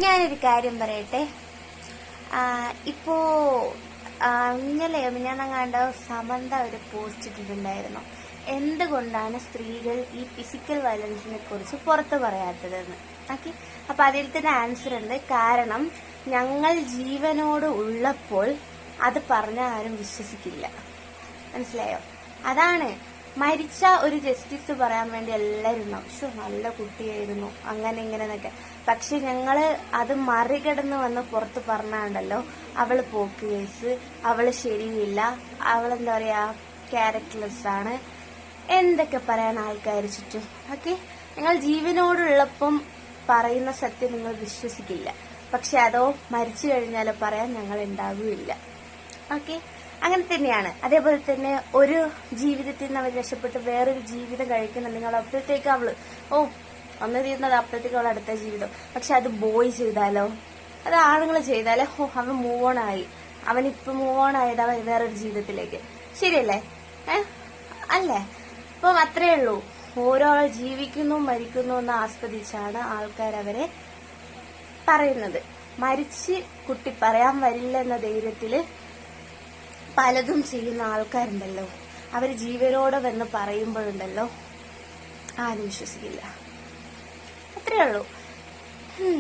ഞാനൊരു കാര്യം പറയട്ടെ. ഇപ്പോ മിഞ്ഞാന്നങ്ങാണ്ട് സമന്ത ഒരു പോസ്റ്റ് ഇട്ടിട്ടുണ്ടായിരുന്നു. എന്തുകൊണ്ടാണ് സ്ത്രീകൾ ഈ ഫിസിക്കൽ വയലൻസിനെ കുറിച്ച് പുറത്തു പറയാത്തതെന്ന്. ഓക്കെ, അപ്പൊ അതിൽ തന്നെ ആൻസർ ഉണ്ട്. കാരണം ഞങ്ങൾ ജീവനോട് ഉള്ളപ്പോൾ അത് പറഞ്ഞാൽ ആരും വിശ്വസിക്കില്ല. മനസ്സിലായോ? അതാണ്. മരിച്ച ഒരു ജസ്റ്റിസ് പറയാൻ വേണ്ടി എല്ലാവരും ഉണ്ടാവും, നല്ല കുട്ടിയായിരുന്നു അങ്ങനെ ഇങ്ങനെന്നൊക്കെ. പക്ഷെ ഞങ്ങള് അത് മറികടന്ന് വന്ന് പുറത്ത് പറഞ്ഞാണ്ടല്ലോ, അവള് പോക്ക് കേസ്, അവള് ശരിയില്ല, അവളെന്താ പറയാ ക്യാരക്ടർലെസ് ആണ്, എന്തൊക്കെ പറയാൻ ആൾക്കാർ ചുറ്റും. ഓക്കെ, നിങ്ങൾ ജീവനോടുള്ളപ്പം പറയുന്ന സത്യം നിങ്ങൾ വിശ്വസിക്കില്ല. പക്ഷെ അതോ മരിച്ചു കഴിഞ്ഞാൽ പറയാൻ ഞങ്ങൾ ഉണ്ടാകുകയില്ല. ഓക്കെ, അങ്ങനെ തന്നെയാണ്. അതേപോലെ തന്നെ ഒരു ജീവിതത്തിൽ നിന്ന് അവർ രക്ഷപ്പെട്ട് വേറൊരു ജീവിതം കഴിക്കുന്നുണ്ടെങ്കിൽ അവൾ അപ്പോഴത്തേക്ക് ഒന്ന് തീർന്നത് അപ്പോഴത്തേക്ക് അവൾ അടുത്ത ജീവിതം. പക്ഷെ അത് ബോയ് ചെയ്താലോ, അത് ആണുങ്ങൾ ചെയ്താലോ, അവൻ മൂവ് ഓൺ ആയി, അവനിപ്പോ മൂവ് ഓൺ ആയതാ വേറൊരു ജീവിതത്തിലേക്ക്. ശരിയല്ലേ? അല്ലേ? അപ്പം അത്രേ ഉള്ളൂ. ഓരോ ജീവിക്കുന്നു മരിക്കുന്നു എന്ന് ആസ്വദിച്ചാണ് ആൾക്കാർ അവരെ പറയുന്നത്. മരിച്ച് കുട്ടി പറയാൻ വരില്ല എന്ന ധൈര്യത്തില് പലതും ചെയ്യുന്ന ആൾക്കാരുണ്ടല്ലോ, അവര് ജീവനോടെ വന്ന് പറയുമ്പോഴുണ്ടല്ലോ ആരും വിശ്വസിക്കില്ല. അത്രേ ഉള്ളൂ.